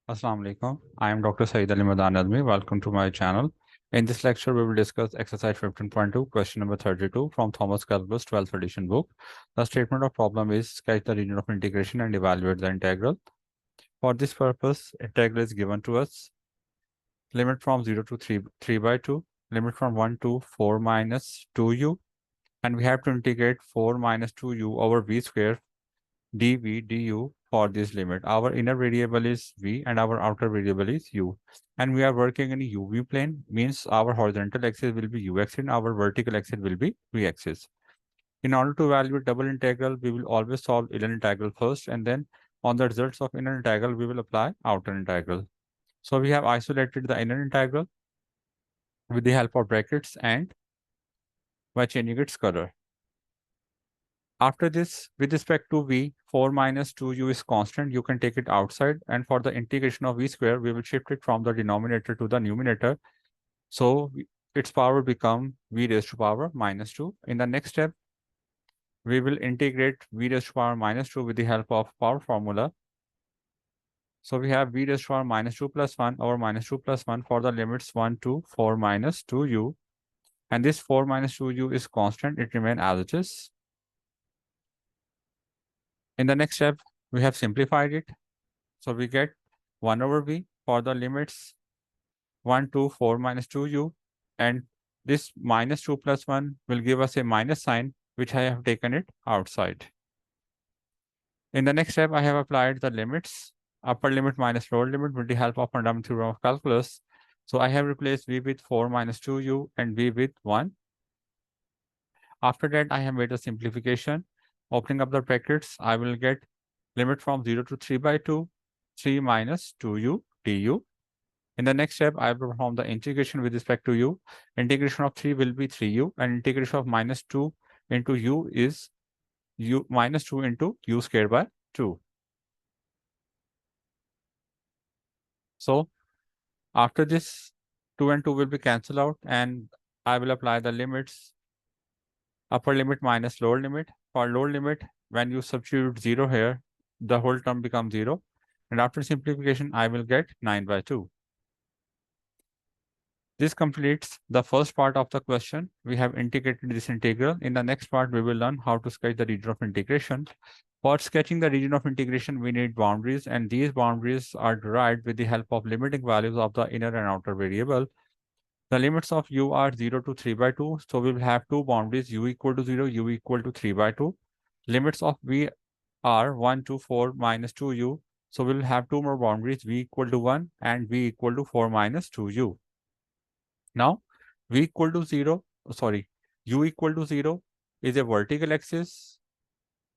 Assalamu alaikum. I am Dr. Saeed Ali Madan Admi. Welcome to my channel. In this lecture, we will discuss exercise 15.2, question number 32 from Thomas Calculus 12th edition book. The statement of problem is sketch the region of integration and evaluate the integral. For this purpose, integral is given to us. Limit from 0 to 3 by 2, limit from 1 to 4 minus 2u, and we have to integrate 4 minus 2u over v square dv du for this limit. Our inner variable is v and our outer variable is u. And we are working in a uv plane, means our horizontal axis will be u-axis and our vertical axis will be v-axis. In order to evaluate double integral, we will always solve inner integral first, and then on the results of inner integral, we will apply outer integral. So we have isolated the inner integral with the help of brackets and by changing its color. After this, with respect to v, 4 minus 2u is constant. You can take it outside. And for the integration of v square, we will shift it from the denominator to the numerator. So its power become v raised to power minus 2. In the next step, we will integrate v raised to power minus 2 with the help of power formula. So we have v raised to power minus 2 plus 1 over minus 2 plus 1 for the limits 1 to 4 minus 2u. And this 4 minus 2u is constant. It remains as it is. In the next step, we have simplified it. So we get 1 over v for the limits 1 to 4 minus 2u. And this minus 2 plus 1 will give us a minus sign, which I have taken it outside. In the next step, I have applied the limits, upper limit minus lower limit with the help of fundamental theorem of calculus. So I have replaced v with 4 minus 2u and v with 1. After that, I have made a simplification. Opening up the brackets, I will get limit from 0 to 3 by 2, 3 minus 2u du. In the next step, I will perform the integration with respect to u. Integration of 3 will be 3u, and integration of minus 2 into u is u minus 2 into u squared by 2. So after this, 2 and 2 will be cancelled out, and I will apply the limits, upper limit minus lower limit. For lower limit, when you substitute 0 here, the whole term becomes 0. And after simplification, I will get 9 by 2. This completes the first part of the question. We have integrated this integral. In the next part, we will learn how to sketch the region of integration. For sketching the region of integration, we need boundaries, and these boundaries are derived with the help of limiting values of the inner and outer variable. The limits of u are 0 to 3 by 2. So we will have two boundaries, u equal to 0, u equal to 3 by 2. Limits of v are 1 to 4 minus 2u. So we will have two more boundaries, v equal to 1 and v equal to 4 minus 2u. Now, v equal to 0, u equal to 0 is a vertical axis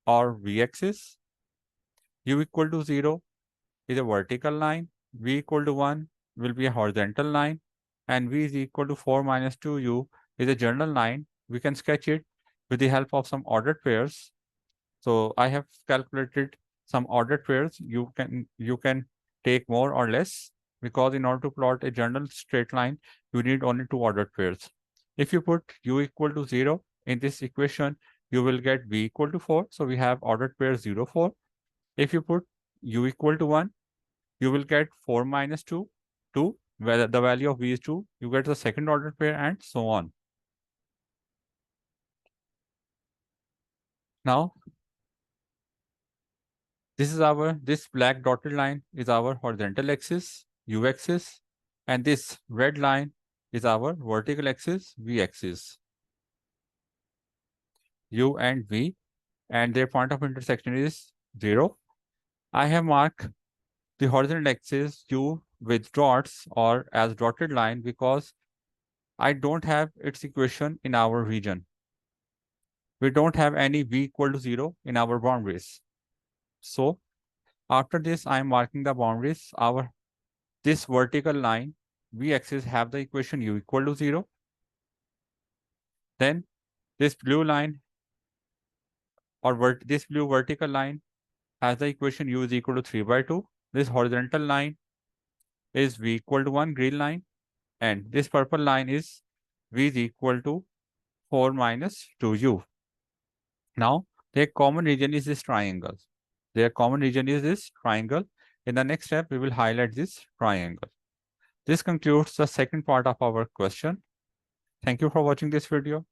or v-axis. U equal to 0 is a vertical line. V equal to 1 will be a horizontal line. And v is equal to 4 minus 2u is a general line. We can sketch it with the help of some ordered pairs. So I have calculated some ordered pairs. You can take more or less, because in order to plot a general straight line, you need only two ordered pairs. If you put u equal to 0 in this equation, you will get v equal to 4. So we have ordered pair 0, 4. If you put u equal to 1, you will get 4 minus 2, 2. Where the value of v is 2, you get the second ordered pair and so on. Now, this black dotted line is our horizontal axis, u-axis, and this red line is our vertical axis, v-axis. U and v, and their point of intersection is 0. I have marked the horizontal axis u with dots or as dotted line because I don't have its equation in our region. We don't have any v equal to 0 in our boundaries. So after this, I am marking the boundaries. This vertical line, v-axis, have the equation u equal to 0. Then this blue line or this blue vertical line has the equation u is equal to 3 by 2. This horizontal line is v equal to 1, green line, and this purple line is v is equal to 4 minus 2u. Now, their common region is this triangle. Their common region is this triangle. In the next step, we will highlight this triangle. This concludes the second part of our question. Thank you for watching this video.